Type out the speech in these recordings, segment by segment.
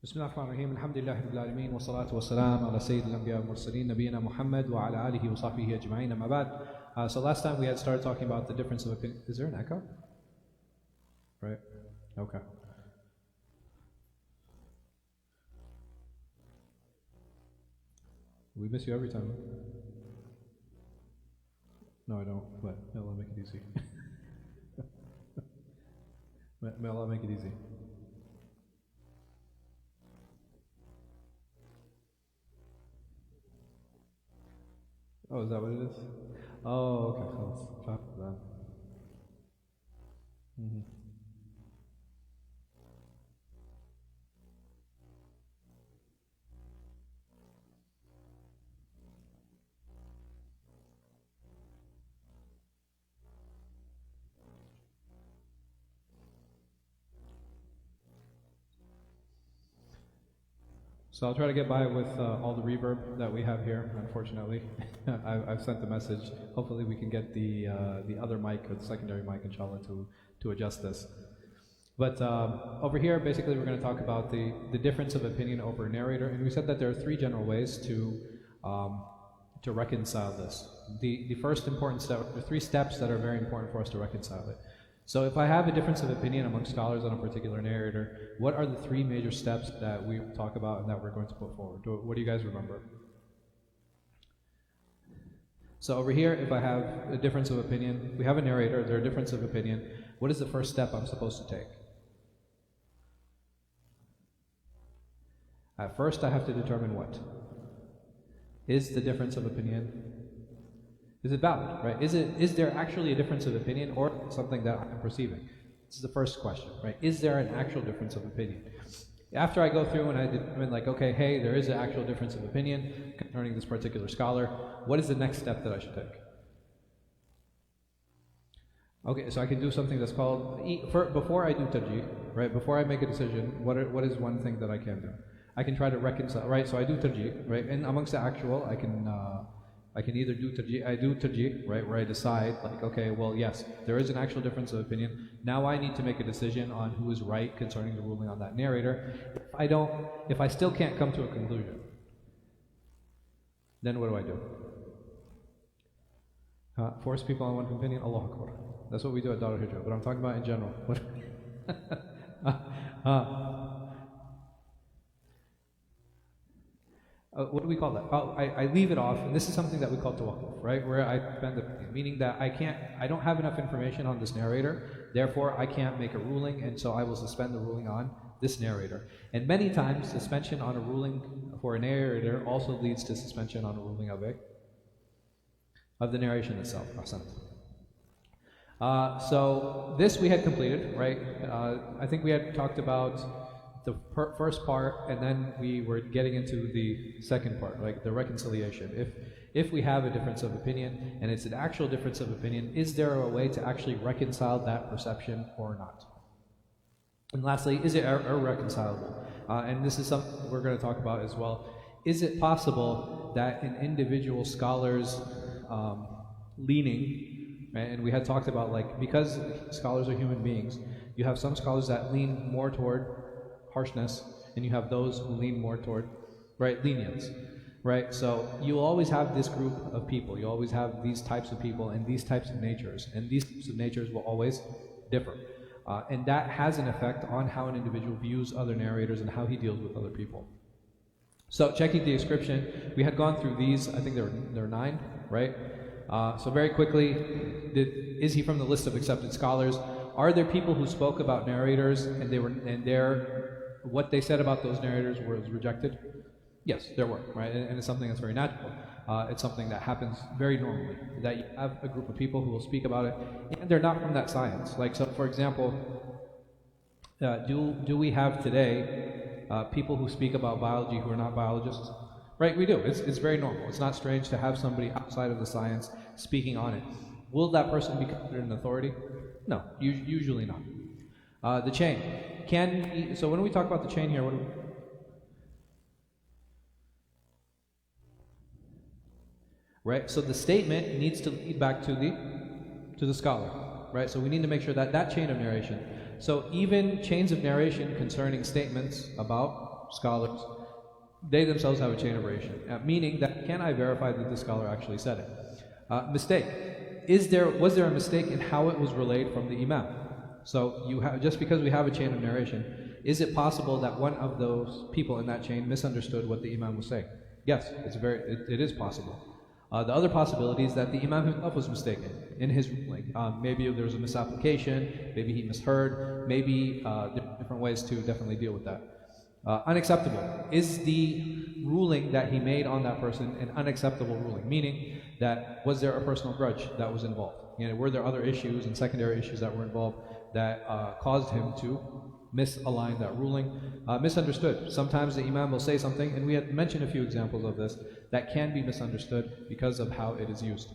بسم الله الرحمن الرحيم الحمد لله رب العالمين والصلاة والسلام على سيد الأنبياء والمرسلين نبينا محمد وعلى آله وصحبه أجمعين أما بعد. So last time we had started talking about the difference of opinion. Is there an echo? Right? Okay. We miss you every time. No, I don't. But may Allah make it easy. May Allah make it easy. Oh, is that what it is? Oh, okay. خلاص. Stop that. So I'll try to get by with all the reverb that we have here, unfortunately. I've sent the message. Hopefully we can get the other mic, or the secondary mic, inshallah, to adjust this. But over here, basically we're going to talk about the difference of opinion over a narrator. And we said that there are three general ways to reconcile this. The first important step, there are three steps that are very important for us to reconcile it. So if I have a difference of opinion among scholars on a particular narrator, what are the three major steps that we talk about and that we're going to put forward? What do you guys remember? So over here, if I have a difference of opinion, we have a narrator, there's a difference of opinion. What is the first step I'm supposed to take? At first, I have to determine what? Is the difference of opinion, is it valid, right? Is there actually a difference of opinion or something that I'm perceiving? This is the first question, right? Is there an actual difference of opinion? After I go through and I determine like, okay, hey, there is an actual difference of opinion concerning this particular scholar, what is the next step that I should take? Okay, so I can do something that's called, before I do tarjih, right? Before I make a decision, what is one thing that I can do? I can try to reconcile, right? So I do tarjih, right? And amongst the actual, I can either do tarjih, right, where I decide, like, okay, well, yes, there is an actual difference of opinion. Now I need to make a decision on who is right concerning the ruling on that narrator. If I still can't come to a conclusion, then what do? Force people on one opinion? Allahu Akbar. That's what we do at Dar al-Hijrah, but I'm talking about in general. What do we call that? I leave it off, and this is something that we call tawaqquf, right? Where I spend the, meaning that I don't have enough information on this narrator, therefore I can't make a ruling, and so I will suspend the ruling on this narrator. And many times, suspension on a ruling for a narrator also leads to suspension on a ruling of the narration itself. So this we had completed, right? I think we had talked about the first part, and then we were getting into the second part, like the reconciliation. If we have a difference of opinion, and it's an actual difference of opinion, is there a way to actually reconcile that perception or not? And lastly, is it irreconcilable? And this is something we're going to talk about as well. Is it possible that an individual scholar's leaning, right, and we had talked about, like, because scholars are human beings, you have some scholars that lean more toward harshness, and you have those who lean more toward, right, lenience, right? So you always have this group of people, you always have these types of people and these types of natures, and these types of natures will always differ. And that has an effect on how an individual views other narrators and how he deals with other people. So checking the description, we had gone through these, I think there are 9, right? So very quickly, is he from the list of accepted scholars? Are there people who spoke about narrators and what they said about those narrators was rejected? Yes, there were, right? And it's something that's very natural. It's something that happens very normally, that you have a group of people who will speak about it, and they're not from that science. Like, so for example, do we have today people who speak about biology who are not biologists? Right, we do. It's very normal. It's not strange to have somebody outside of the science speaking on it. Will that person be considered an authority? No, usually not. The chain. So when we talk about the chain here, what do we... Right, so the statement needs to lead back to the scholar, right? So we need to make sure that chain of narration. So even chains of narration concerning statements about scholars, they themselves have a chain of narration, meaning that can I verify that the scholar actually said it? Mistake. Was there a mistake in how it was relayed from the Imam? So just because we have a chain of narration, is it possible that one of those people in that chain misunderstood what the Imam was saying? Yes, it is possible. The other possibility is that the Imam himself was mistaken in his ruling. Maybe there was a misapplication, maybe he misheard, maybe there are different ways to definitely deal with that. Unacceptable. Is the ruling that he made on that person an unacceptable ruling? Meaning that was there a personal grudge that was involved? Were there other issues and secondary issues that were involved that caused him to misalign that ruling? Misunderstood. Sometimes the Imam will say something, and we had mentioned a few examples of this, that can be misunderstood because of how it is used.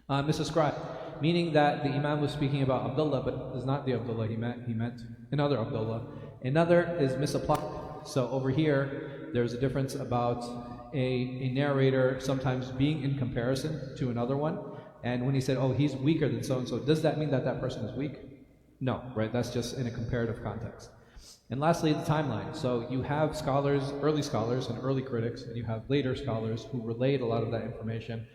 Misascribed, meaning that the Imam was speaking about Abdullah, but it's not the Abdullah he meant another Abdullah. Another is misapplied. So over here, there's a difference about a narrator sometimes being in comparison to another one. And when he said, oh, he's weaker than so-and-so, does that mean that that person is weak? No, right? That's just in a comparative context. And lastly, the timeline. So you have scholars, early scholars and early critics, and you have later scholars who relayed a lot of that information.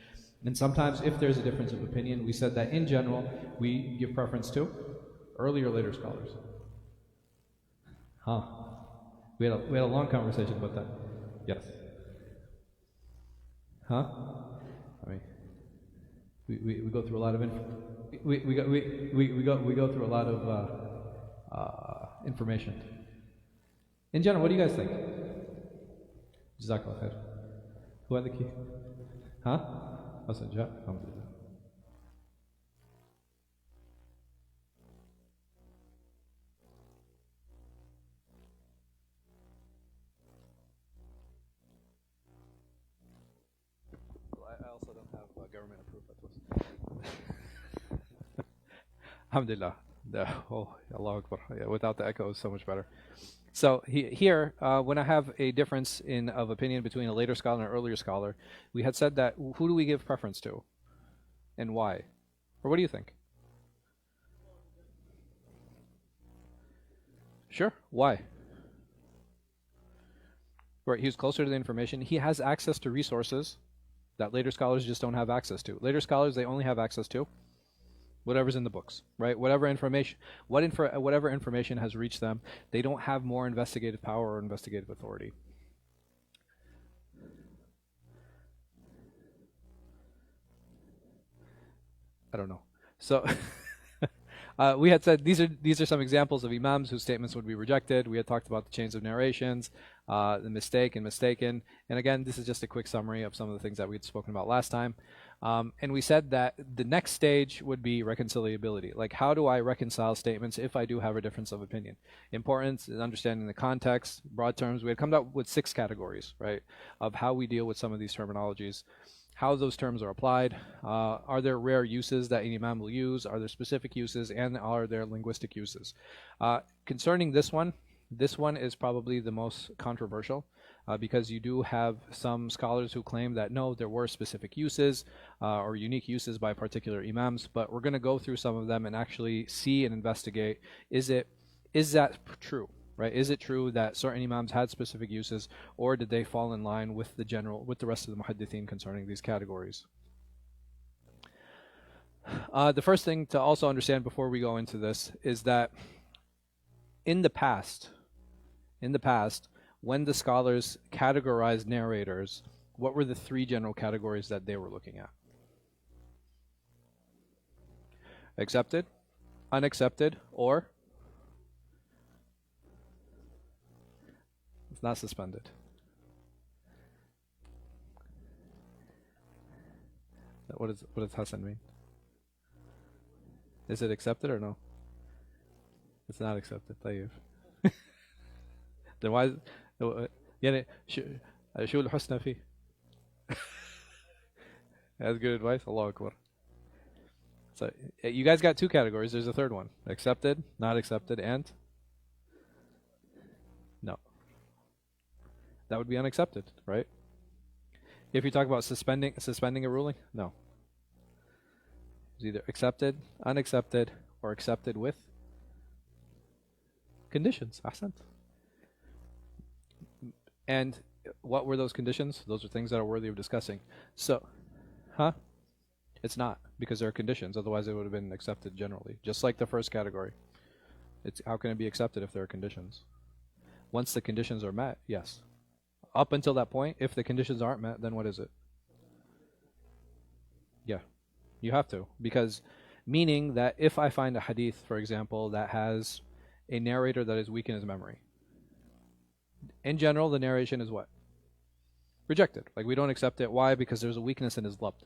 And sometimes if there's a difference of opinion, we said that in general, we give preference to early or later scholars. Huh? We had a long conversation about that. Yes. Huh? I mean, we go through a lot of we go through a lot of information. In general, what do you guys think? Jazakallah khair. Who had the key? Huh? Hasan Ja. Alhamdulillah. I also don't have government approved fatwas. Alhamdulillah. Allahu Akbar. Yeah, without the echo, it's so much better. So here, when I have a difference of opinion between a later scholar and an earlier scholar, we had said that who do we give preference to, and why? Or what do you think? Sure. Why? Right. He's closer to the information. He has access to resources that later scholars just don't have access to. Later scholars, they only have access to whatever's in the books, right? Whatever information has reached them, they don't have more investigative power or investigative authority. I don't know. So we had said these are some examples of imams whose statements would be rejected. We had talked about the chains of narrations, the mistake and mistaken. And again, this is just a quick summary of some of the things that we had spoken about last time. And we said that the next stage would be reconciliability. Like, how do I reconcile statements if I do have a difference of opinion? Importance is understanding the context, broad terms. We had come up with 6 categories, right, of how we deal with some of these terminologies, how those terms are applied. Are there rare uses that an imam will use? Are there specific uses? And are there linguistic uses? Concerning this one is probably the most controversial. Because you do have some scholars who claim that no, there were specific uses or unique uses by particular imams, but we're going to go through some of them and actually see and investigate, is that true, right? Is it true that certain imams had specific uses, or did they fall in line with the rest of the Muḥaddithīn concerning these categories? The first thing to also understand before we go into this is that in the past, when the scholars categorized narrators, what were the 3 general categories that they were looking at? Accepted, unaccepted, or it's not suspended. What does Hassan mean? Is it accepted or no? It's not accepted. طيب. Then why? يعني شو الحسنى فيه? That's good advice. Allahu Akbar. So you guys got 2 categories. There's a third one: accepted, not accepted, and no. That would be unaccepted, right? If you talk about suspending a ruling, no. It's either accepted, unaccepted, or accepted with conditions. Ahsant. And what were those conditions? Those are things that are worthy of discussing. So, huh? It's not, because there are conditions. Otherwise, it would have been accepted generally. Just like the first category. It's how can it be accepted if there are conditions? Once the conditions are met, yes. Up until that point, if the conditions aren't met, then what is it? Yeah, you have to. Because meaning that if I find a hadith, for example, that has a narrator that is weak in his memory, in general, the narration is what? Rejected. Like, we don't accept it. Why? Because there's a weakness in his labt.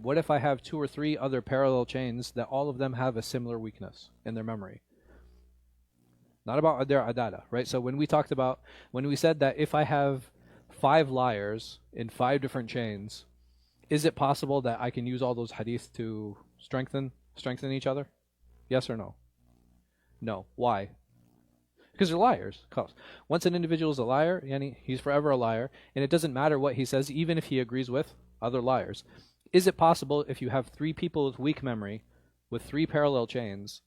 What if I have 2 or 3 other parallel chains that all of them have a similar weakness in their memory? Not about their adala, right? So when we said that if I have 5 liars in 5 different chains, is it possible that I can use all those hadith to strengthen each other? Yes or no? No. Why? Because they're liars. Once an individual is a liar, he's forever a liar, and it doesn't matter what he says, even if he agrees with other liars. Is it possible if you have 3 people with weak memory, with 3 parallel chains,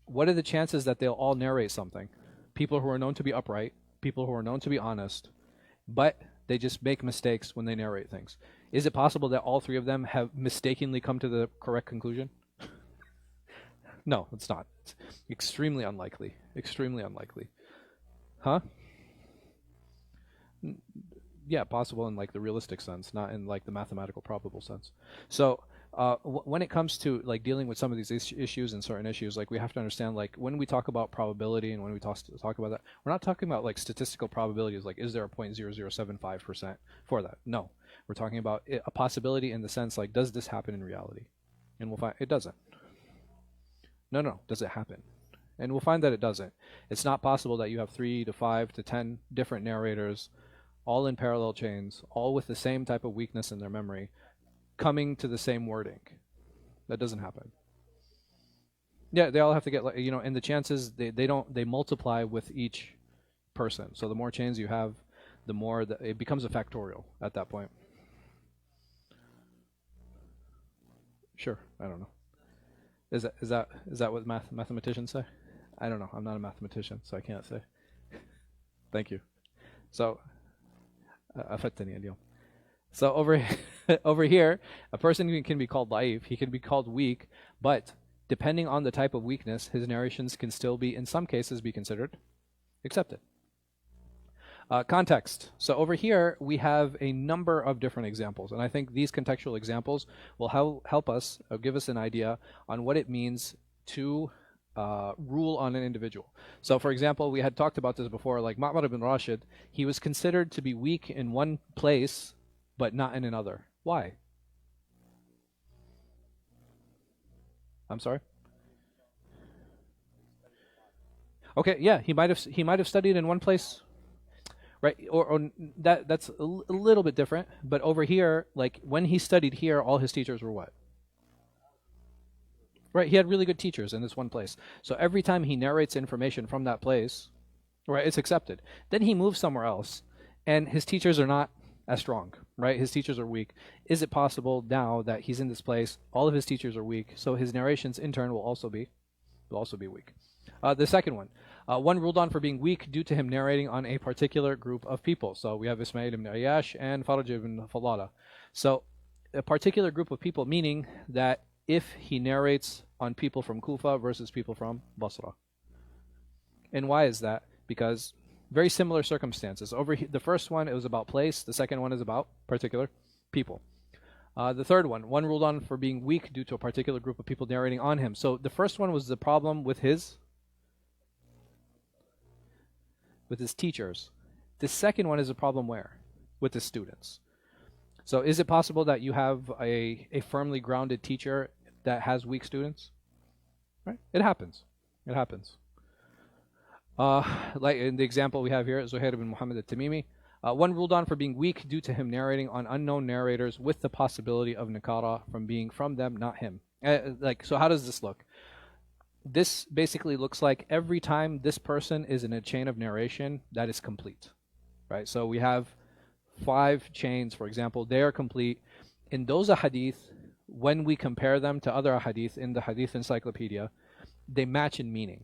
what are the chances that they'll all narrate something? People who are known to be upright, people who are known to be honest, but they just make mistakes when they narrate things. Is it possible that all 3 of them have mistakenly come to the correct conclusion? No, it's not. It's extremely unlikely. Extremely unlikely. Huh? Yeah, possible in like the realistic sense, not in like the mathematical probable sense. So when it comes to like dealing with some of these issues and certain issues, like we have to understand, like when we talk about probability and when we talk about that, we're not talking about like statistical probabilities, like is there a 0.0075% for that? No, we're talking about a possibility in the sense like, does this happen in reality? And we'll find it doesn't. No, does it happen? And we'll find that it doesn't. It's not possible that you have 3 to 5 to 10 different narrators, all in parallel chains, all with the same type of weakness in their memory, coming to the same wording. That doesn't happen. Yeah, they all have to get, and the chances, they multiply with each person. So the more chains you have, the more that it becomes a factorial at that point. Sure, I don't know. Is that what mathematicians say? I don't know. I'm not a mathematician, so I can't say. Thank you. So, أفدتني اليوم. So over here, a person can be called da'if, he can be called weak, but depending on the type of weakness, his narrations can still be, in some cases, be considered accepted. Context. So over here, we have a number of different examples, and I think these contextual examples will help us, give us an idea on what it means to rule on an individual. So for example, we had talked about this before, like Ma'mar ibn Rashid, he was considered to be weak in one place, but not in another. Why? I'm sorry? Okay, yeah, he might have studied in one place, right? Or that's a little bit different. But over here, like when he studied here, all his teachers were what? Right, he had really good teachers in this one place. So every time he narrates information from that place, right, it's accepted. Then he moves somewhere else, and his teachers are not as strong, right? His teachers are weak. Is it possible now that he's in this place, all of his teachers are weak, so his narrations in turn will also be weak? The second one, one ruled on for being weak due to him narrating on a particular group of people. So we have Ismail ibn Ayyash and Faraj ibn Falala. So a particular group of people, meaning that if he narrates on people from Kufa versus people from Basra. And why is that? Because very similar circumstances. Over the first one, it was about place. The second one is about particular people. The third one ruled on for being weak due to a particular group of people narrating on him. So the first one was the problem with his teachers. The second one is a problem where? With his students. So is it possible that you have a firmly grounded teacher that has weak students? Right? It happens. It happens. Like in the example we have here, Zuhair ibn Muhammad al-Tamimi. One ruled on for being weak due to him narrating on unknown narrators with the possibility of nikara from being from them, not him. So how does this look? This basically looks like every time this person is in a chain of narration that is complete. Right? So we have 5 chains, for example, they are complete. In those ahadith, when we compare them to other ahadith in the hadith encyclopedia, they match in meaning.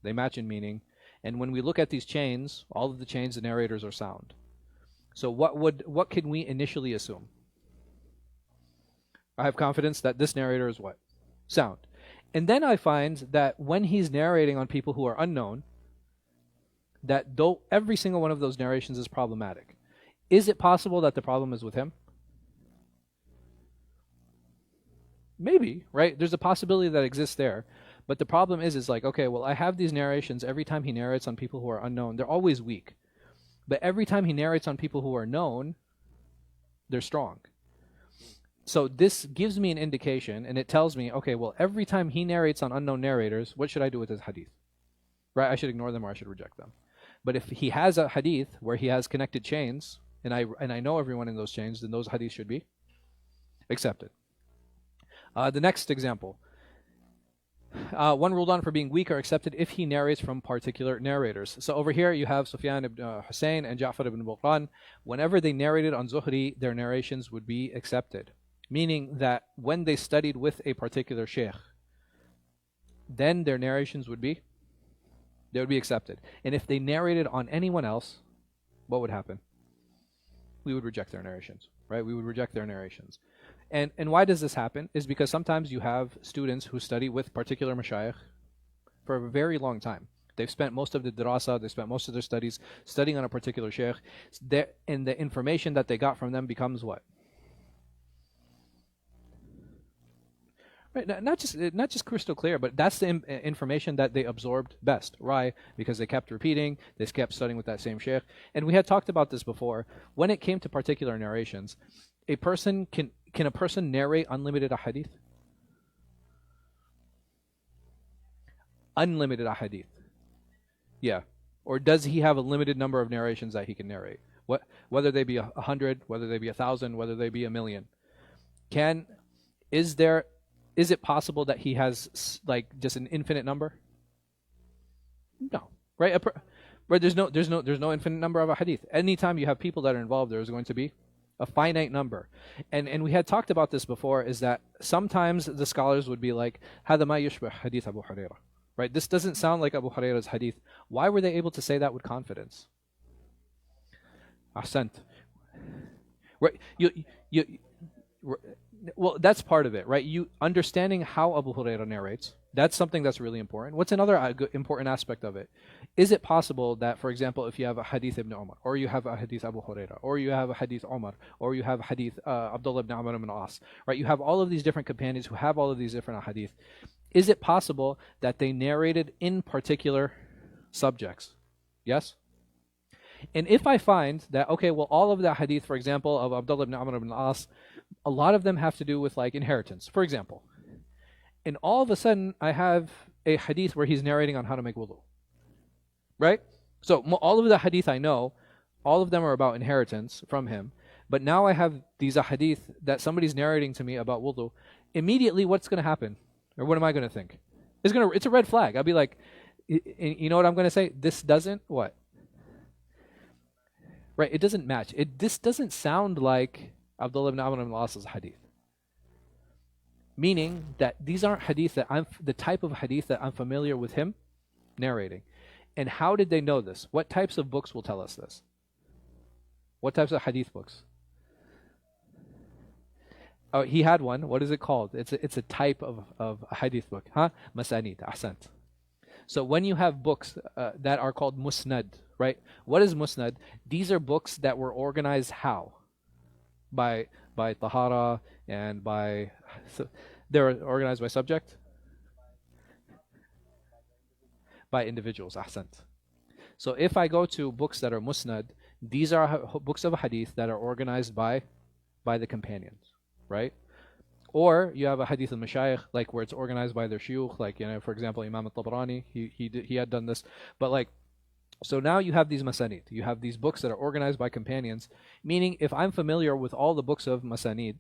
They match in meaning. And when we look at these chains, all of the chains, the narrators are sound. So what can we initially assume? I have confidence that this narrator is what? Sound. And then I find that when he's narrating on people who are unknown, that though every single one of those narrations is problematic. Is it possible that the problem is with him? Maybe, right? There's a possibility that exists there. But the problem is like, okay, well, I have these narrations. Every time he narrates on people who are unknown, they're always weak. But every time he narrates on people who are known, they're strong. So this gives me an indication, and it tells me, okay, well, every time he narrates on unknown narrators, what should I do with his hadith? Right? I should ignore them or I should reject them. But if he has a hadith where he has connected chains, and I know everyone in those chains, then those hadiths should be accepted. The next example. One ruled on for being weak or accepted if he narrates from particular narrators. So over here you have Sufyan ibn Hussein and Ja'far ibn Burqan. Whenever they narrated on Zuhri, their narrations would be accepted. Meaning that when they studied with a particular sheikh, then their narrations would be accepted. And if they narrated on anyone else, what would happen? We would reject their narrations, right? We would reject their narrations. And why does this happen? Is because sometimes you have students who study with particular mashayikh for a very long time. They've spent most of the dirasa, they spent most of their studies studying on a particular sheikh, and the information that they got from them becomes what? Right, not just crystal clear, but that's the information that they absorbed best. Why? Because they kept repeating, they kept studying with that same sheikh. And we had talked about this before. When it came to particular narrations, a person can a person narrate unlimited ahadith? Unlimited ahadith. Yeah. Or does he have a limited number of narrations that he can narrate? Whether they be 100, whether they be 1,000, whether they be 1,000,000. Is it possible that he has like just an infinite number? No, right? Right? There's no infinite number of a hadith. Anytime you have people that are involved, there is going to be a finite number. And we had talked about this before, is that sometimes the scholars would be like, هذا ما يشبه hadith Abu Hurairah. Right? This doesn't sound like Abu Hurairah's hadith. Why were they able to say that with confidence? Ahsant. Right? Well, that's part of it, right? You understanding how Abu Hurairah narrates, that's something that's really important. What's another important aspect of it? Is it possible that, for example, if you have a hadith ibn Umar, or you have a hadith Abu Hurairah, or you have a hadith Umar, or you have a hadith Abdullah ibn Amr ibn As, right? You have all of these different companions who have all of these different hadith. Is it possible that they narrated in particular subjects? Yes? And if I find that, okay, well, all of the hadith, for example, of Abdullah ibn Amr ibn As, a lot of them have to do with like inheritance, for example. And all of a sudden, I have a hadith where he's narrating on how to make wudu. Right? So all of the hadith I know, all of them are about inheritance from him. But now I have these hadith that somebody's narrating to me about wudu. Immediately, what's going to happen? Or what am I going to think? It's a red flag. I'll be like, you know what I'm going to say? This doesn't what? Right? It doesn't match. This doesn't sound like Abdullah ibn Amr ibn al-As's hadith. Meaning that these aren't hadith that the type of hadith that I'm familiar with him narrating. And how did they know this? What types of books will tell us this? What types of hadith books? Oh, he had one. What is it called? It's a type of a hadith book. Masanid. Ahsant. So when you have books that are called musnad, right? What is musnad? These are books that were organized how? By tahara and by... So they're organized by subject? By individuals. Ahsant. So if I go to books that are musnad, these are books of hadith that are organized by the companions. Right? Or you have a hadith al-mashayikh, like where it's organized by their shuyukh, like, you know, for example, Imam al-Tabarani, he had done this. But like, so now you have these masanid. You have these books that are organized by companions, meaning if I'm familiar with all the books of masanid,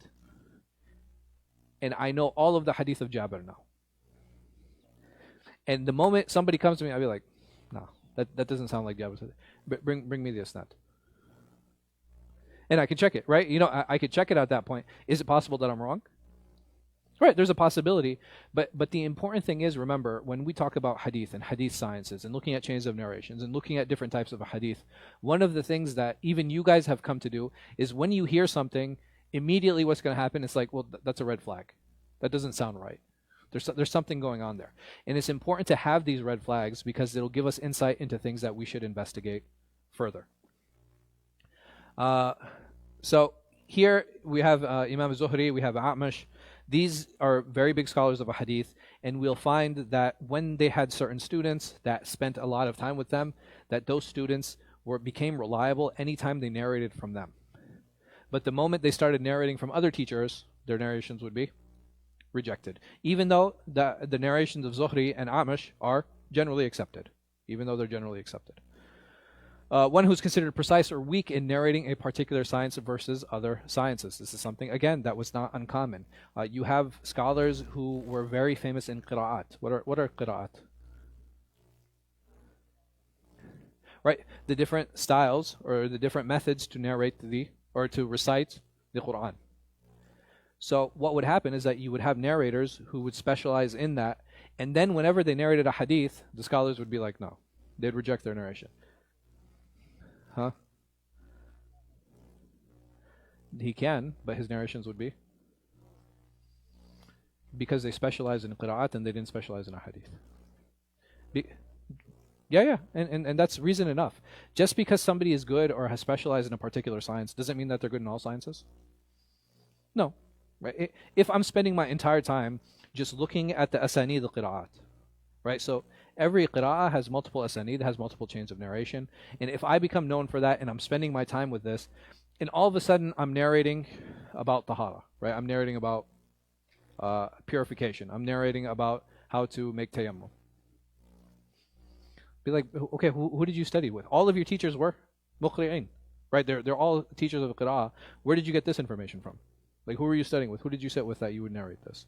and I know all of the hadith of Jabir now, and the moment somebody comes to me, I'll be like, no, that doesn't sound like Jabir. Bring me the isnad. And I can check it, right? You know, I could check it at that point. Is it possible that I'm wrong? Right, there's a possibility, but the important thing is, remember, when we talk about hadith and hadith sciences and looking at chains of narrations and looking at different types of a hadith, one of the things that even you guys have come to do is when you hear something, immediately what's going to happen, it's like, well, that's a red flag. That doesn't sound right. There's something going on there. And it's important to have these red flags because it'll give us insight into things that we should investigate further. So here we have Imam Zuhri, we have A'mash. These are very big scholars of a hadith, and we'll find that when they had certain students that spent a lot of time with them, that those students became reliable anytime they narrated from them. But the moment they started narrating from other teachers, their narrations would be rejected, even though the narrations of Zuhri and A'mash are generally accepted, even though they're generally accepted. One who's considered precise or weak in narrating a particular science versus other sciences. This is something, again, that was not uncommon. You have scholars who were very famous in qira'at. What are qira'at? Right, the different styles or the different methods to narrate or to recite the Quran. So what would happen is that you would have narrators who would specialize in that, and then whenever they narrated a hadith, the scholars would be like, no, they'd reject their narration. Huh? He can, but his narrations would be because they specialize in qira'at and they didn't specialize in a hadith. Yeah, and that's reason enough. Just because somebody is good or has specialized in a particular science doesn't mean that they're good in all sciences. No, right? If I'm spending my entire time just looking at the asanid al-qira'at, right? So every qira'ah has multiple asanid, has multiple chains of narration. And if I become known for that and I'm spending my time with this, and all of a sudden I'm narrating about tahara, right? I'm narrating about purification. I'm narrating about how to make tayammum. Be like, okay, who did you study with? All of your teachers were muqri'in, right? They're all teachers of qira'ah. Where did you get this information from? Like, who were you studying with? Who did you sit with that you would narrate this?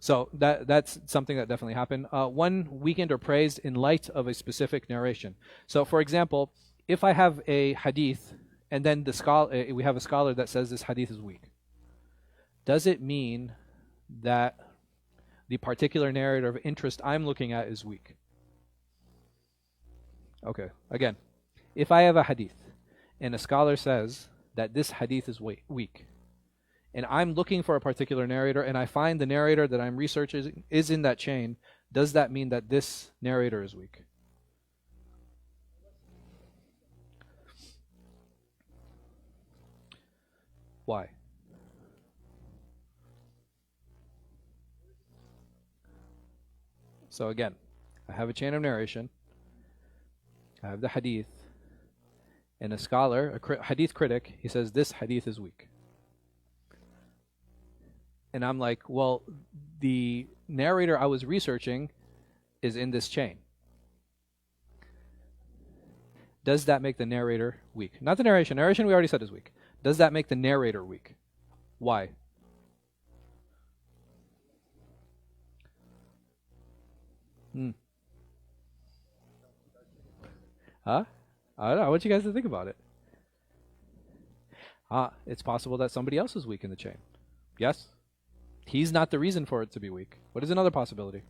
So that's something that definitely happened. One weakened or praised in light of a specific narration. So, for example, if I have a hadith and then we have a scholar that says this hadith is weak, does it mean that the particular narrator of interest I'm looking at is weak? Okay, again, if I have a hadith and a scholar says that this hadith is weak, and I'm looking for a particular narrator, and I find the narrator that I'm researching is in that chain, does that mean that this narrator is weak? Why? So again, I have a chain of narration, I have the hadith, and a scholar, a hadith critic, he says this hadith is weak. And I'm like, well, the narrator I was researching is in this chain. Does that make the narrator weak? Not the narration. Narration we already said is weak. Does that make the narrator weak? Why? Huh? I don't know. I want you guys to think about it. It's possible that somebody else is weak in the chain. Yes? He's not the reason for it to be weak. What is another possibility?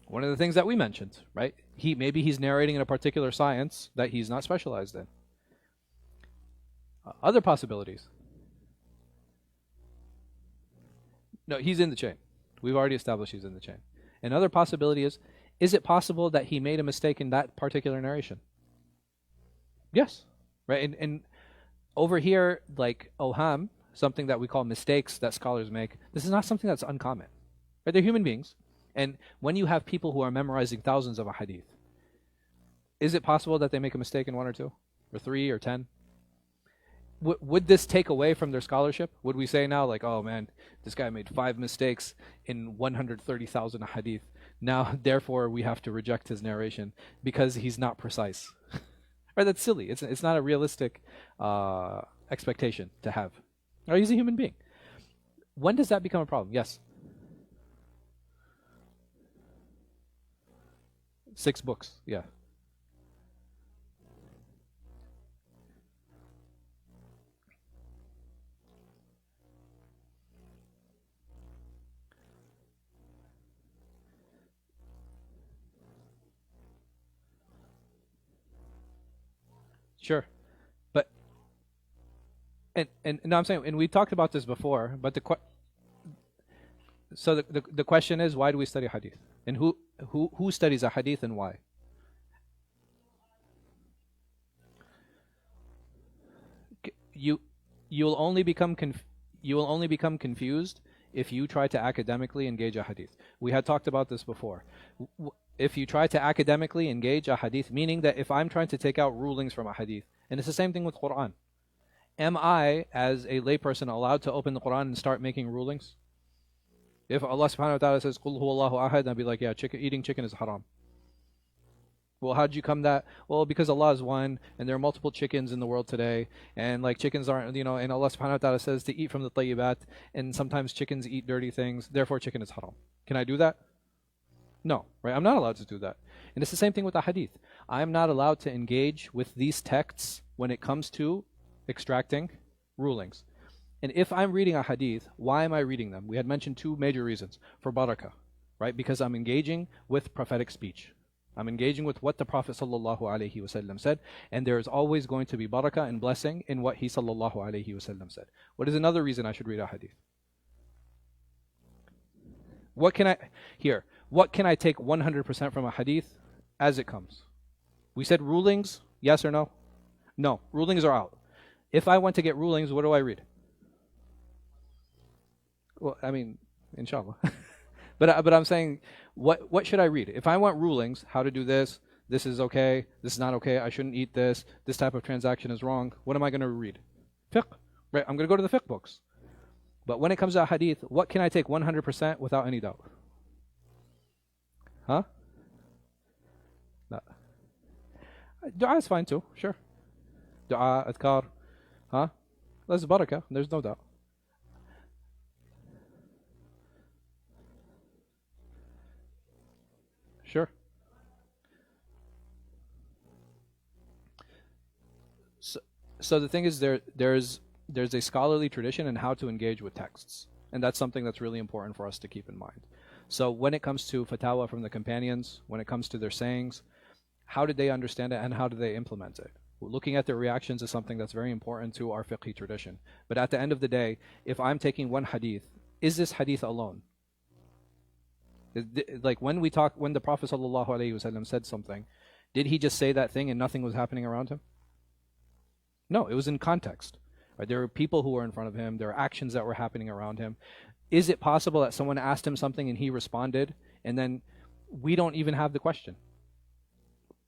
One of the things that we mentioned, right? Maybe he's narrating in a particular science that he's not specialized in. Other possibilities. No, he's in the chain. We've already established he's in the chain. Another possibility is it possible that he made a mistake in that particular narration? Yes. Right? And over here, like oham, something that we call mistakes that scholars make, this is not something that's uncommon. Right? They're human beings. And when you have people who are memorizing thousands of a hadith, is it possible that they make a mistake in one or two? Or three or 10? Would this take away from their scholarship? Would we say now, like, oh man, this guy made 5 mistakes in 130,000 hadith. Now, therefore, we have to reject his narration because he's not precise. Right? That's silly. It's not a realistic expectation to have. Or he's a human being. When does that become a problem? Yes. 6 books. Yeah. Sure. But and no, I'm saying, and we talked about this before. But the question is, why do we study hadith? And who studies a hadith and why? You'll only become confused if you try to academically engage a hadith. We had talked about this before. If you try to academically engage a hadith, meaning that if I'm trying to take out rulings from a hadith, and it's the same thing with Quran. Am I, as a layperson, allowed to open the Quran and start making rulings? If Allah subhanahu wa ta'ala says, "Qul huwallahu ahad," I'd be like, yeah, eating chicken is haram. Well, how did you come that? Well, because Allah is one, and there are multiple chickens in the world today, and like chickens aren't, and Allah subhanahu wa ta'ala says to eat from the tayyibat, and sometimes chickens eat dirty things, therefore chicken is haram. Can I do that? No, right? I'm not allowed to do that. And it's the same thing with the hadith. I'm not allowed to engage with these texts when it comes to extracting rulings. And if I'm reading a hadith, why am I reading them? We had mentioned two major reasons. For barakah, right? Because I'm engaging with prophetic speech. I'm engaging with what the Prophet ﷺ said, and there is always going to be barakah and blessing in what he ﷺ said. What is another reason I should read a hadith? What can I take 100% from a hadith as it comes? We said rulings, yes or no? No, rulings are out. If I want to get rulings, what do I read? Well, I mean, inshallah. But I'm saying, what should I read? If I want rulings, how to do this, this is okay, this is not okay, I shouldn't eat this type of transaction is wrong, what am I going to read? Fiqh, right? I'm going to go to the fiqh books. But when it comes to hadith, what can I take 100% without any doubt? Huh? No. Dua is fine too, sure. Dua, adhkar, huh? That's barakah, there's no doubt. Sure. So the thing is, there's a scholarly tradition in how to engage with texts, and that's something that's really important for us to keep in mind. So when it comes to fatwa from the companions, when it comes to their sayings, how did they understand it and how did they implement it? Looking at their reactions is something that's very important to our fiqhi tradition. But at the end of the day, if I'm taking one hadith, is this hadith alone? Like when the Prophet ﷺ said something, did he just say that thing and nothing was happening around him? No, it was in context. Right? There were people who were in front of him. There were actions that were happening around him. Is it possible that someone asked him something and he responded, and then we don't even have the question?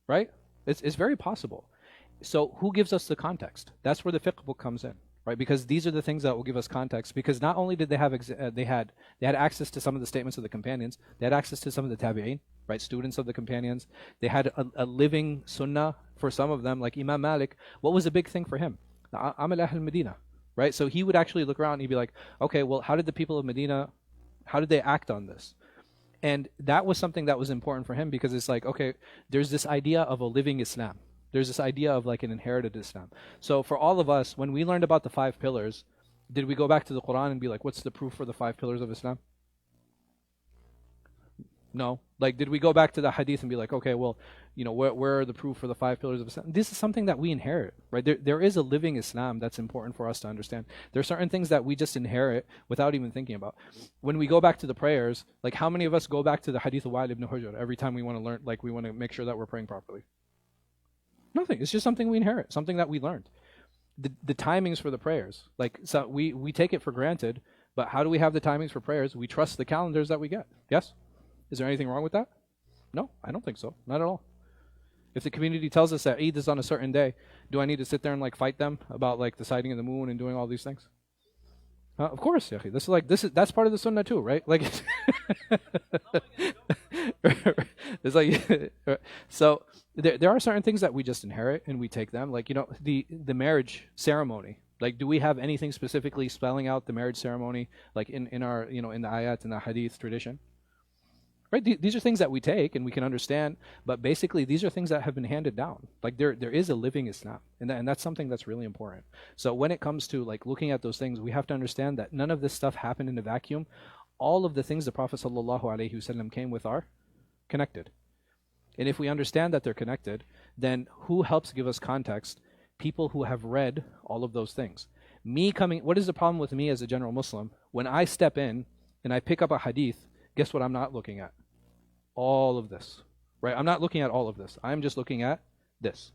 Right? It's very possible. So who gives us the context? That's where the fiqh book comes in. Right, because these are the things that will give us context. Because not only did they have they had access to some of the statements of the companions, they had access to some of the tabi'een, right, students of the companions. They had a living sunnah for some of them, like Imam Malik. What was a big thing for him? Amal Ahl Medina, right? So he would actually look around and he'd be like, okay, well, how did the people of Medina, how did they act on this? And that was something that was important for him, because it's like, okay, there's this idea of a living Islam. There's this idea of like an inherited Islam. So for all of us, when we learned about the 5 pillars, did we go back to the Quran and be like, what's the proof for the 5 pillars of Islam? No. Like, did we go back to the hadith and be like, okay, well, where are the proof for the 5 pillars of Islam? This is something that we inherit, right? There is a living Islam that's important for us to understand. There are certain things that we just inherit without even thinking about. When we go back to the prayers, like how many of us go back to the hadith of Wa'il ibn Hujr every time we want to learn, like we want to make sure that we're praying properly? Nothing. It's just something we inherit, something that we learned. The timings for the prayers, like, so we take it for granted, but how do we have the timings for prayers? We trust the calendars that we get. Yes? Is there anything wrong with that? No, I don't think so. Not at all. If the community tells us that Eid is on a certain day, do I need to sit there and like fight them about like the sighting of the moon and doing all these things? Of course, Yakhi. That's part of the sunnah too, right? Like, it's like, so there are certain things that we just inherit and we take them. Like, the marriage ceremony. Like, do we have anything specifically spelling out the marriage ceremony, like in our, in the ayat and the hadith tradition? Right? These are things that we take and we can understand, but basically these are things that have been handed down. Like there is a living Islam, and that's something that's really important. So when it comes to like looking at those things, we have to understand that none of this stuff happened in a vacuum. All of the things the Prophet ﷺ came with are connected. And if we understand that they're connected, then who helps give us context People who have read all of those things. What is the problem with me as a general Muslim? When I step in and I pick up a hadith, guess what I'm not looking at? All of this, right? I'm not looking at all of this. I'm just looking at this.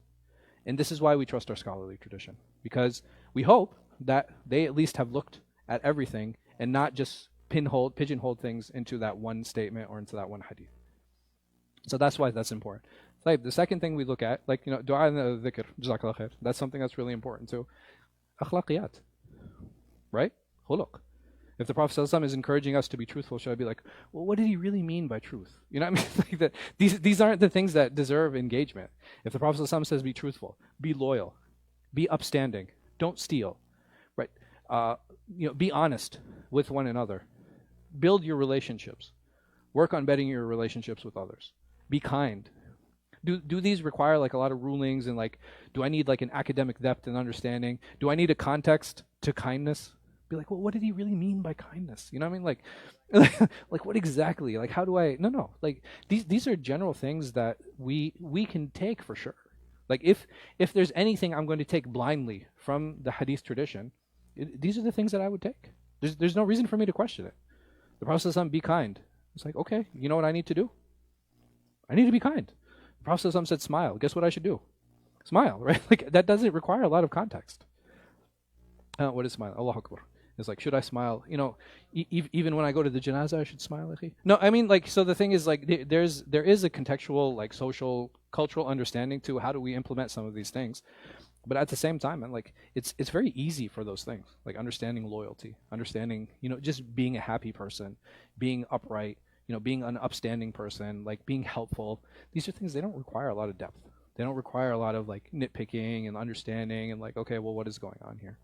And this is why we trust our scholarly tradition, because we hope that they at least have looked at everything and not just pigeonhole things into that one statement or into that one hadith. So that's why that's important. Like the second thing we look at, like, dua and dhikr, jazakallah khair. That's something that's really important too. Akhlaqiyat, right? Khuluq. If the Prophet ﷺ is encouraging us to be truthful, should I be like, well, what did he really mean by truth? You know what I mean? Like that, these aren't the things that deserve engagement. If the Prophet ﷺ says be truthful, be loyal, be upstanding, don't steal, right? Be honest with one another, build your relationships, work on bettering your relationships with others, be kind. Do these require like a lot of rulings and like, do I need like an academic depth and understanding? Do I need a context to kindness? Be like, well, what did he really mean by kindness? You know what I mean? Like what exactly? Like, how do I? No. Like these are general things that we can take for sure. Like if there's anything I'm going to take blindly from the hadith tradition, these are the things that I would take. There's no reason for me to question it. The Prophet ﷺ, be kind. It's like, okay, you know what I need to do? I need to be kind. The Prophet ﷺ said smile. Guess what I should do? Smile, right? Like that doesn't require a lot of context. What is smile? Allahu Akbar. It's like, should I smile? Even when I go to the janazah, I should smile. No, I mean, like, so the thing is, like, there is a contextual, like, social, cultural understanding to how do we implement some of these things. But at the same time, like, it's very easy for those things, like understanding loyalty, understanding, just being a happy person, being upright, being an upstanding person, like being helpful. These are things, they don't require a lot of depth. They don't require a lot of like nitpicking and understanding and like, okay, well, what is going on here?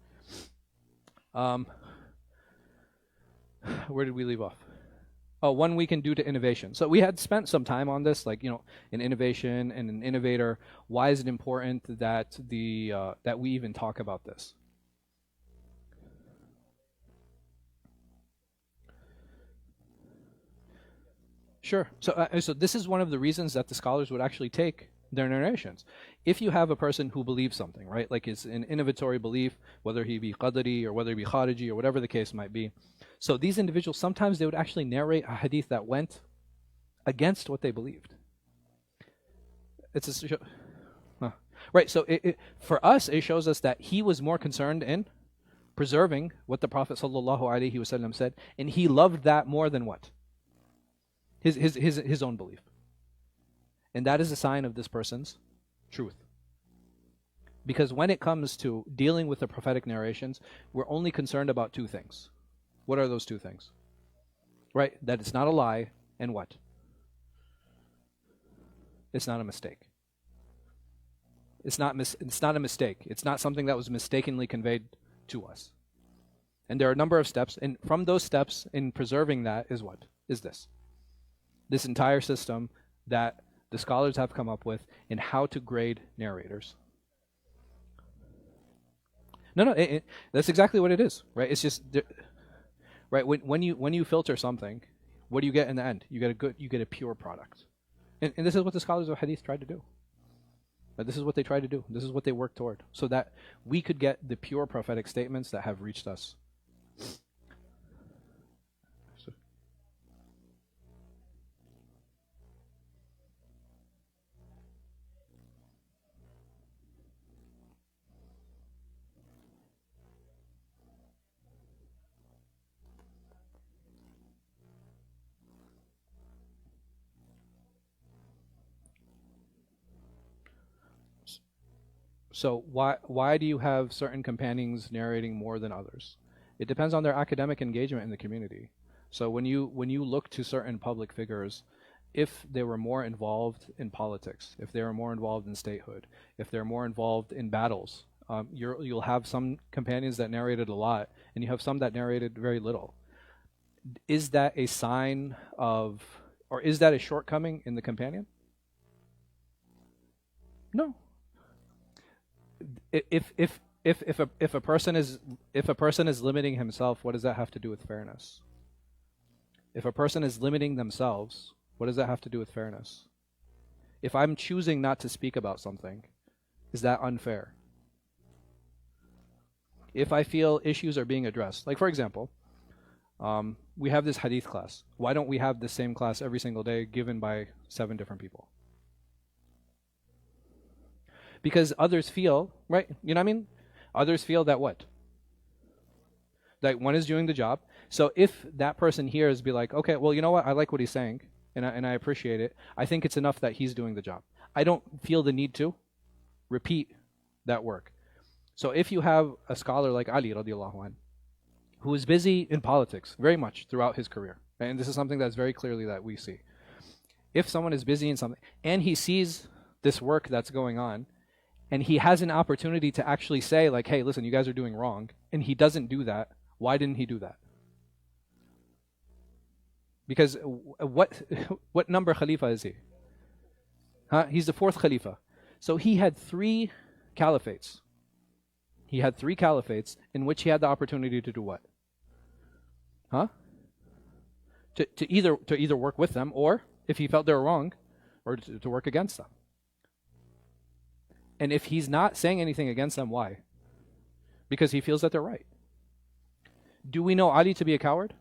Where did we leave off? Oh, one we can do to innovation. So we had spent some time on this, like, an innovation and an innovator. Why is it important that that we even talk about this? Sure. So this is one of the reasons that the scholars would actually take their narrations. If you have a person who believes something, right, like it's an innovatory belief, whether he be Qadari or whether he be Khariji or whatever the case might be. So these individuals, sometimes they would actually narrate a hadith that went against what they believed. Right, so for us, it shows us that he was more concerned in preserving what the Prophet ﷺ said, and he loved that more than what? His own belief. And that is a sign of this person's truth. Because when it comes to dealing with the prophetic narrations, we're only concerned about two things. What are those two things? Right? That it's not a lie, and what? It's not a mistake. It's not a mistake. It's not something that was mistakenly conveyed to us. And there are a number of steps, and from those steps in preserving that is what? Is this. This entire system that the scholars have come up with in how to grade narrators. No, that's exactly what it is, right? It's just, right? When you filter something, what do you get in the end? You get a pure product, and this is what the scholars of Hadith tried to do. But this is what they tried to do. This is what they worked toward, so that we could get the pure prophetic statements that have reached us. So why do you have certain companions narrating more than others? It depends on their academic engagement in the community. So when you look to certain public figures, if they were more involved in politics, if they were more involved in statehood, if they're more involved in battles, you'll have some companions that narrated a lot, and you have some that narrated very little. Is that a sign of, or is that a shortcoming in the companion? No. If a person is limiting himself, what does that have to do with fairness? If a person is limiting themselves, what does that have to do with fairness? If I'm choosing not to speak about something, is that unfair? if I feel issues are being addressed. Like for example, we have this Hadith class. Why don't we have the same class every single day given by 7 different people? Because others feel, right? You know what I mean? Others feel that what? That one is doing the job. So if that person here is be like, okay, well, you know what? I like what he's saying, and I appreciate it. I think it's enough that he's doing the job. I don't feel the need to repeat that work. So if you have a scholar like Ali radiallahu anh, who is busy in politics very much throughout his career, and this is something that's very clearly that we see. If someone is busy in something, and he sees this work that's going on, and he has an opportunity to actually say like, hey, listen, you guys are doing wrong, and he doesn't do that, why didn't he do that? Because what number Khalifa is he? He's the 4th Khalifa. So he had 3 caliphates. He had 3 caliphates in which he had the opportunity to do what? To either work with them, or if he felt they were wrong, or to work against them. And if he's not saying anything against them, why? Because he feels that they're right. Do we know Ali to be a coward?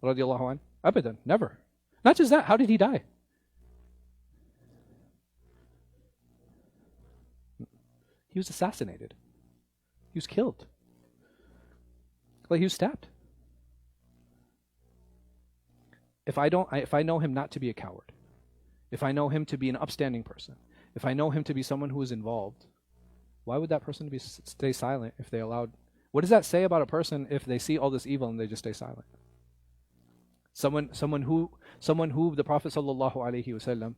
Radiallahu anh? Abadan, never. Not just that, how did he die? He was assassinated. He was killed. Like he was stabbed. If I know him not to be a coward, if I know him to be an upstanding person, if I know him to be someone who is involved, why would that person stay silent if they allowed? What does that say about a person if they see all this evil and they just stay silent? Someone who the Prophet sallallahu alaihi wasallam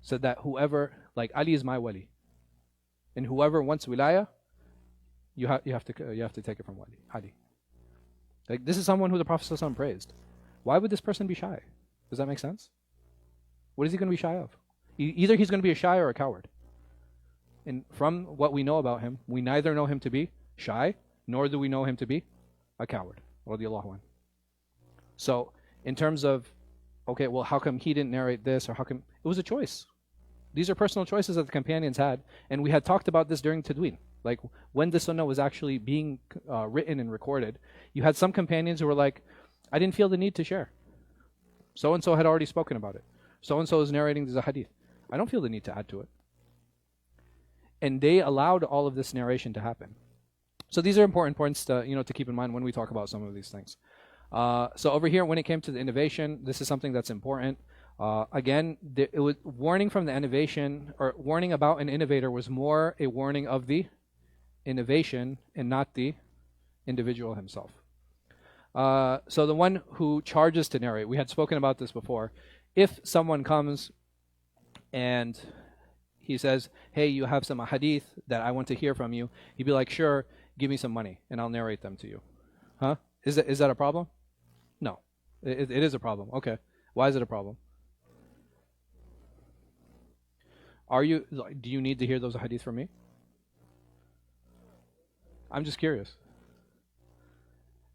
said that whoever, like Ali is my wali, and whoever wants wilaya, you have to take it from Ali. Like this is someone who the Prophet sallallahu alaihi wasallam praised. Why would this person be shy? Does that make sense? What is he going to be shy of? Either he's going to be a shy or a coward. And from what we know about him, we neither know him to be shy, nor do we know him to be a coward. Radiallahu anh. So, in terms of, okay, well, how come he didn't narrate this, or how come... It was a choice. These are personal choices that the companions had, and we had talked about this during Tadween. Like, when the Sunnah was actually being written and recorded, you had some companions who were like, I didn't feel the need to share. So-and-so had already spoken about it. So-and-so is narrating the Hadith. I don't feel the need to add to it. And they allowed all of this narration to happen. So these are important points to, to keep in mind when we talk about some of these things. So over here, when it came to the innovation, this is something that's important. Again, it was warning from the innovation, or warning about an innovator was more a warning of the innovation and not the individual himself. So the one who charges to narrate, we had spoken about this before. If someone comes and he says, hey, you have some hadith that I want to hear from you, he'd be like, sure, give me some money and I'll narrate them to you. Is that a problem? No. It is a problem. Okay. Why is it a problem? Do you need to hear those hadith from me? I'm just curious.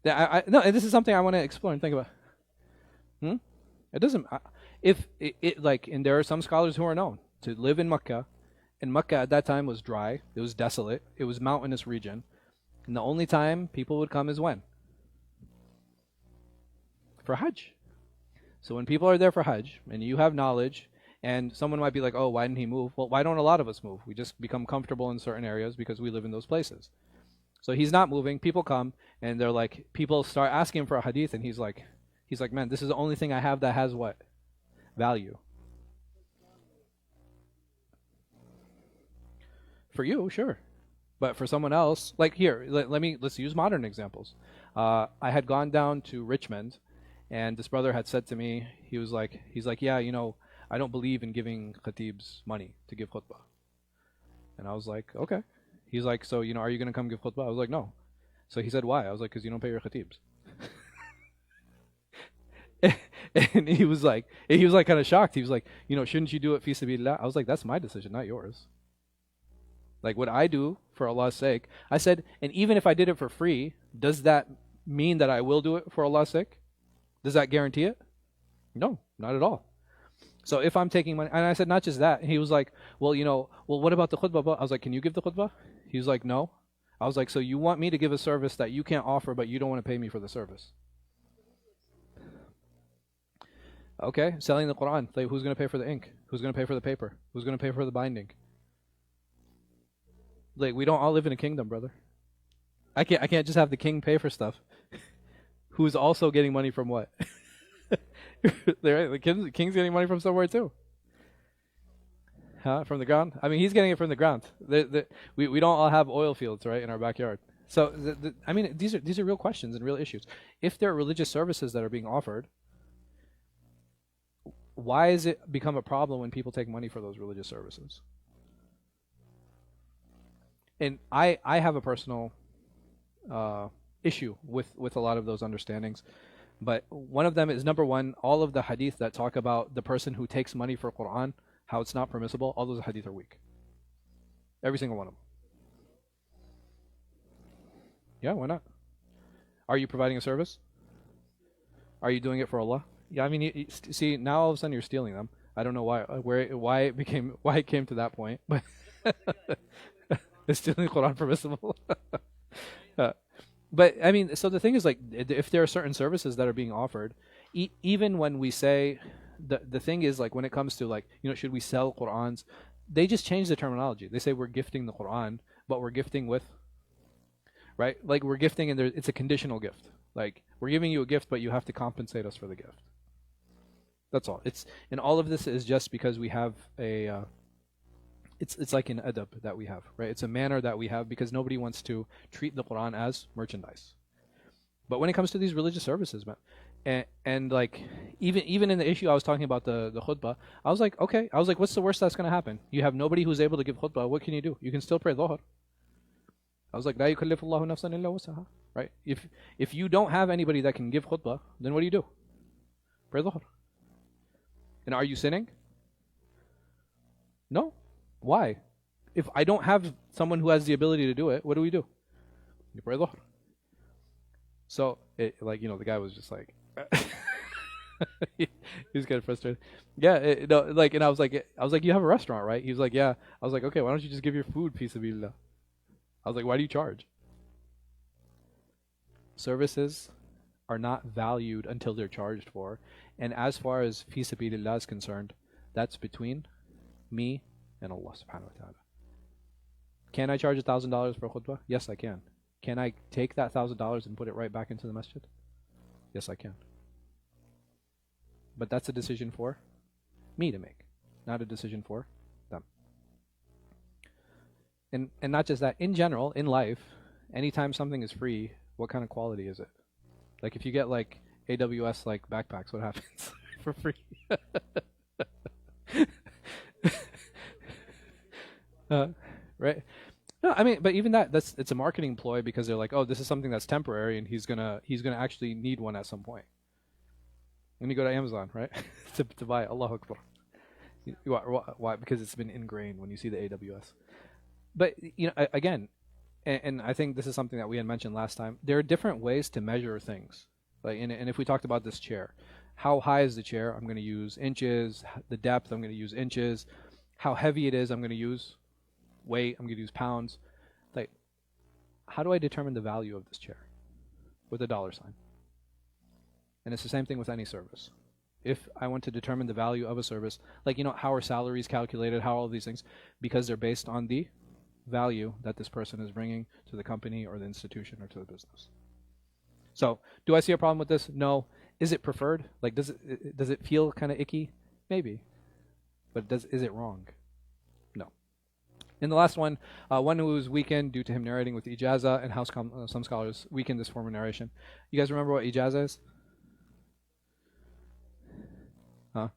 No, this is something I want to explore and think about. It doesn't. And there are some scholars who are known to live in Mecca, and Mecca at that time was dry. It was desolate. It was mountainous region, and the only time people would come is when? For Hajj. So when people are there for Hajj, and you have knowledge, and someone might be like, oh, why didn't he move? Well, why don't a lot of us move? We just become comfortable in certain areas because we live in those places. So he's not moving. People come, and they're like, people start asking him for a hadith, and he's like, man, this is the only thing I have that has what? Value. For you, sure. But for someone else, like here, let's use modern examples. I had gone down to Richmond, and this brother had said to me, he's like, yeah, I don't believe in giving khatibs money to give khutbah. And I was like, okay. He's like, so, are you going to come give khutbah? I was like, no. So he said, why? I was like, because you don't pay your khatibs. And he was like kind of shocked. He was like, shouldn't you do it fi sabilillah? I was like, that's my decision, not yours. Like what I do for Allah's sake. I said, and even if I did it for free, does that mean that I will do it for Allah's sake? Does that guarantee it? No, not at all. So if I'm taking money, and I said, not just that. And he was like, well, what about the khutbah? I was like, can you give the khutbah? He was like, no. I was like, so you want me to give a service that you can't offer, but you don't want to pay me for the service? Okay, selling the Quran. Like, who's going to pay for the ink? Who's going to pay for the paper? Who's going to pay for the binding? Like, we don't all live in a kingdom, brother. I can't just have the king pay for stuff. Who's also getting money from what? The king's getting money from somewhere too. Huh? From the ground? I mean, he's getting it from the ground. We don't all have oil fields, right, in our backyard. So, I mean, these are real questions and real issues. If there are religious services that are being offered, why has it become a problem when people take money for those religious services? And I have a personal issue with a lot of those understandings. But one of them is, number one, all of the hadith that talk about the person who takes money for Quran, how it's not permissible, all those hadith are weak. Every single one of them. Yeah, why not? Are you providing a service? Are you doing it for Allah? Yeah, I mean, you see, now all of a sudden you're stealing them. I don't know why it came to that point, but is stealing the Quran permissible? But I mean, so the thing is, like, if there are certain services that are being offered, even when we say, the thing is, like, when it comes to, like, you know, should we sell Qurans, they just change the terminology. They say we're gifting the Quran, but we're gifting with, right? Like, we're gifting and it's a conditional gift. Like, we're giving you a gift, but you have to compensate us for the gift. That's all. And all of this is just because we have a it's like an adab that we have, right? It's a manner that we have because nobody wants to treat the Quran as merchandise. But when it comes to these religious services, man, and like even in the issue I was talking about the khutbah, I was like, okay, what's the worst that's going to happen? You have nobody who's able to give khutbah. What can you do? You can still pray dhuhr. I was like, la yukallifu Allahu nafsan illa wusaha, right? If you don't have anybody that can give khutbah, then what do? Pray dhuhr. And are you sinning? No. Why? If I don't have someone who has the ability to do it, what do? You pray dhuhr. So, like, you know, the guy was just like, he was kind of frustrated. Yeah, and I was like, you have a restaurant, right? He was like, yeah. I was like, okay, why don't you just give your food, fi sabilillah? I was like, why do you charge? Services are not valued until they're charged for. And as far as fi sabilillah is concerned, that's between me and Allah subhanahu wa ta'ala. Can I charge $1,000 for a khutbah? Yes, I can. Can I take that $1,000 and put it right back into the masjid? Yes, I can. But that's a decision for me to make, not a decision for them. And not just that, in general, in life, anytime something is free, what kind of quality is it? Like, if you get like AWS like backpacks, what happens? For free. Right? No, I mean, but even it's a marketing ploy because they're like, oh, this is something that's temporary, and he's gonna actually need one at some point. And you go to Amazon, right, to buy Allahu Akbar. Why? Because it's been ingrained when you see the AWS. But you know, again, and I think this is something that we had mentioned last time. There are different ways to measure things. Like, and if we talked about this chair, how high is the chair? I'm going to use inches. The depth, I'm going to use inches. How heavy it is, I'm going to use weight. I'm going to use pounds. Like, how do I determine the value of this chair? With a dollar sign. And it's the same thing with any service. If I want to determine the value of a service, like, you know, how are salaries calculated, how are all these things? Because they're based on the value that this person is bringing to the company or the institution or to the business. So, do I see a problem with this? No. Is it preferred? Like, does it feel kind of icky? Maybe. But is it wrong? No. And the last one who was weakened due to him narrating with ijazah, and how some scholars weaken this form of narration. You guys remember what ijazah is? Huh?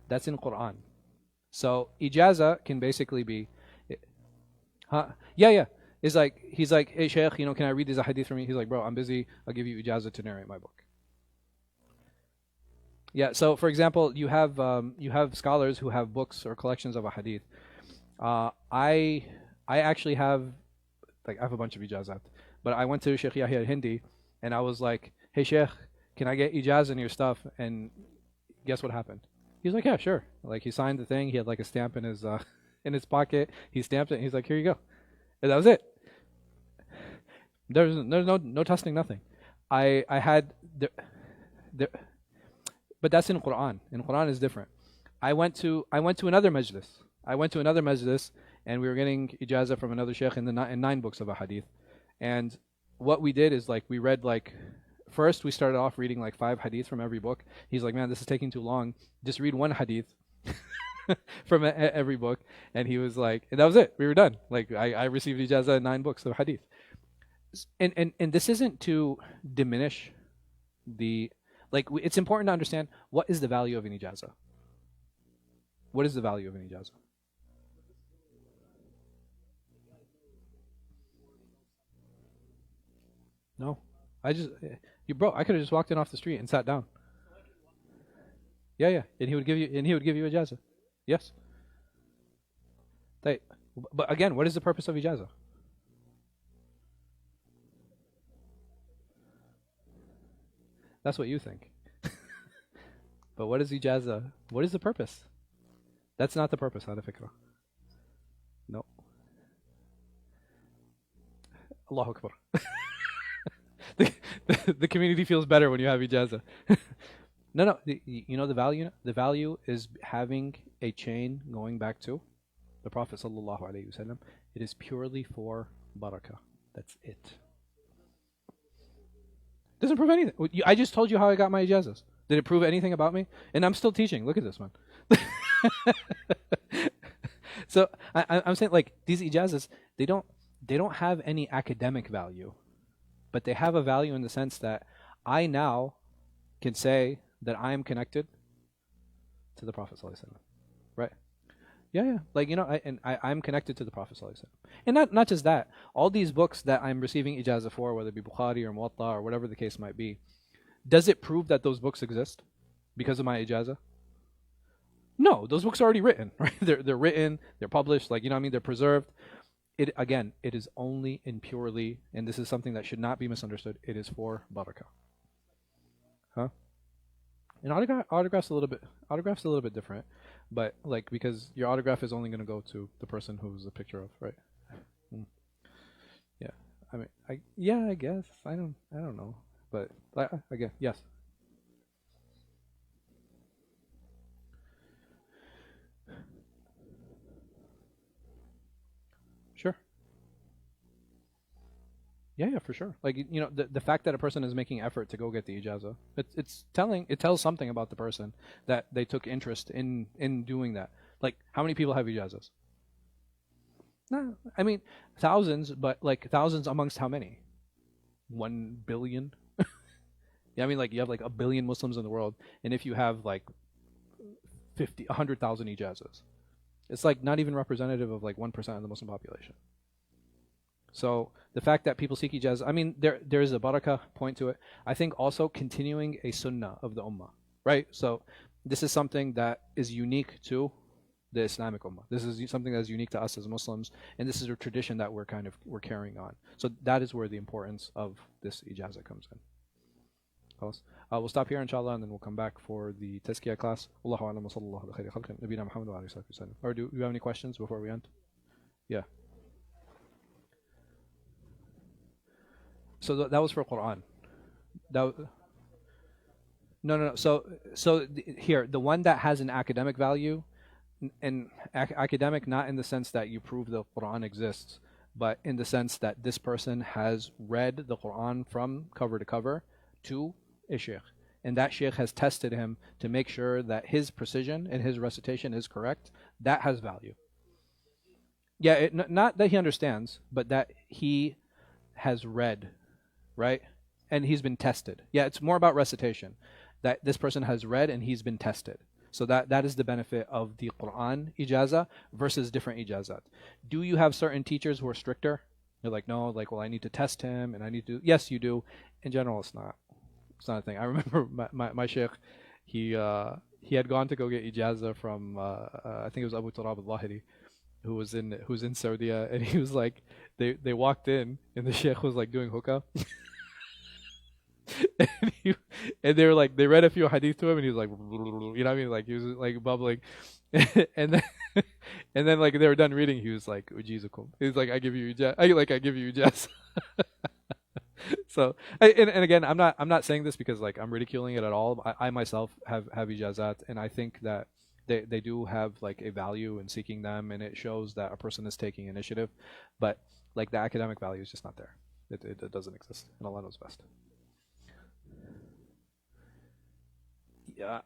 That's in Quran. So ijazah can basically be, yeah. He's like, hey Shaykh, you know, can I read these hadith for me? He's like, bro, I'm busy. I'll give you ijazah to narrate my book. Yeah. So for example, you have scholars who have books or collections of a hadith. I actually have, like, I have a bunch of ijazat, but I went to Shaykh Yahya al-Hindi and I was like, hey Shaykh, can I get ijazah in your stuff? And guess what happened? He's like, yeah, sure. Like he signed the thing. He had like a stamp in his pocket. He stamped it. And he's like, here you go. And that was it. There's no testing, nothing. I had the but that's in Quran. In Quran is different. I went to another majlis. And we were getting ijazah from another sheikh in 9 books of a hadith. And what we did is like we read like first we started off reading like 5 hadith from every book. He's like, man, this is taking too long. Just read 1 hadith from every book. And he was like, and that was it. We were done. Like I received ijazah in 9 books of hadith. And this isn't to diminish the it's important to understand what is the value of an ijazah. What is the value of an ijazah? No, I could have just walked in off the street and sat down. Yeah, and he would give you ijazah. Yes. But again, what is the purpose of ijazah? That's what you think. But what is ijazah? What is the purpose? That's not the purpose, hada fikra. No. Allahu Akbar. The community feels better when you have ijazah. No. You know the value? The value is having a chain going back to the Prophet sallallahu alaihi wasallam. It is purely for barakah. That's it. Doesn't prove anything. I just told you how I got my ijazahs. Did it prove anything about me? And I'm still teaching. Look at this one. So I'm saying like these ijazahs, they don't have any academic value, but they have a value in the sense that I now can say that I am connected to the Prophet sallallahu alaihi wasallam, right? Yeah. Like I'm connected to the Prophet sallallahu alaihi wasallam, and not just that. All these books that I'm receiving ijazah for, whether it be Bukhari or Muwatta or whatever the case might be, does it prove that those books exist because of my ijazah? No, those books are already written, right? They're written, they're published, like they're preserved. It is only and purely, and this is something that should not be misunderstood. It is for barakah, huh? And autograph's a little bit different, but like because your autograph is only going to go to the person who's the picture of, right? Yeah, I mean, I guess I don't know, but again, yes. Sure. Yeah, for sure. Like the fact that a person is making effort to go get the ijazah, it tells something about the person that they took interest in doing that. Like how many people have ijazahs? No, I mean thousands, but like thousands amongst how many? 1 billion. Yeah, I mean like you have like 1 billion Muslims in the world, and if you have like 100,000 ijazahs, it's like not even representative of like 1% of the Muslim population. So the fact that people seek ijazah, I mean, there is a barakah point to it. I think also continuing a sunnah of the ummah, right? So this is something that is unique to the Islamic ummah. This is something that is unique to us as Muslims, and this is a tradition that we're carrying on. So that is where the importance of this ijazah comes in. We'll stop here inshallah, and then we'll come back for the tazkiyah class. Wallahu a'lam wa sallallahu ala khayri khalqin nabiyina Muhammad wa alihi wa sallam. Or do you have any questions before we end? Yeah. So that was for Quran. No. So here, the one that has an academic value, and academic not in the sense that you prove the Quran exists, but in the sense that this person has read the Quran from cover to cover to a sheikh, and that sheikh has tested him to make sure that his precision and his recitation is correct. That has value. Yeah, not that he understands, but that he has read, right? And he's been tested. Yeah, it's more about recitation. That this person has read and he's been tested. So that is the benefit of the Quran ijazah versus different ijazat. Do you have certain teachers who are stricter? You're like, no, like, well, I need to test him and I need to. Yes, you do. In general, it's not. It's not a thing. I remember my sheikh, he had gone to go get ijazah from I think it was Abu Turab al-Lahiri, who's in Saudi, and he was like, they walked in and the sheikh was like doing hookah. and, and they were like, they read a few hadith to him, and he was like, you know what I mean? Like he was like bubbling, and then and then like they were done reading, he was like, ujizukum. He was like, I give you I give you ijaz. So and again, I'm not saying this because like I'm ridiculing it at all. I myself have ijazat, and I think that they do have like a value in seeking them, and it shows that a person is taking initiative, but like the academic value is just not there. It doesn't exist, and Allah knows best. Yeah,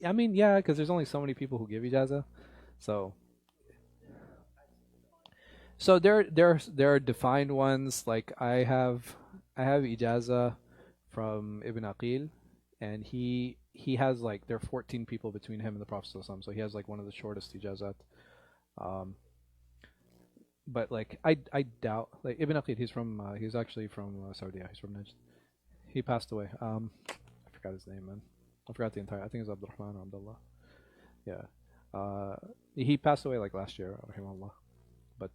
I mean, yeah, because there's only so many people who give ijaza, so there are defined ones. Like I have ijaza from Ibn Aqil, and he has like there are 14 people between him and the Prophet ﷺ, so he has like one of the shortest ijazat. Um, but like I doubt like Ibn Aqil. He's actually from Saudi. He's from Najd. He passed away. I forgot his name, man. I forgot the entire. I think it's Abdurrahman or Abdullah. Yeah. Uh, he passed away like last year, rahimahullah. But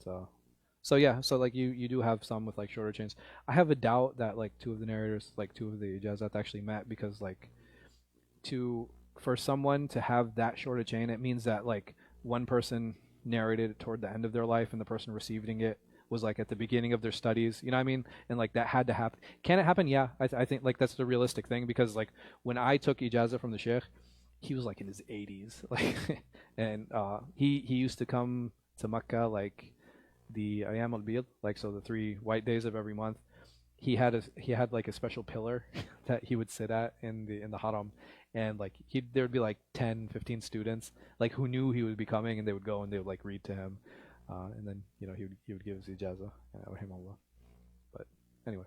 so yeah, so like you do have some with like shorter chains. I have a doubt that like two of the narrators, like two of the ijazat actually met, because like to for someone to have that short a chain, it means that like one person narrated it toward the end of their life, and the person receiving it was like at the beginning of their studies. You know what I mean? And like that had to happen. Can it happen? Yeah, I think like that's the realistic thing, because like when I took ijazah from the sheikh, he was like in his 80s, like, and he used to come to Mecca like the Ayam al-Bid, like so the 3 white days of every month. He had like a special pillar that he would sit at in the haram, and like there would be like 10, 15 students like who knew he would be coming, and they would go and they would like read to him, and then he would give his ijazah, rahimahullah. But anyway.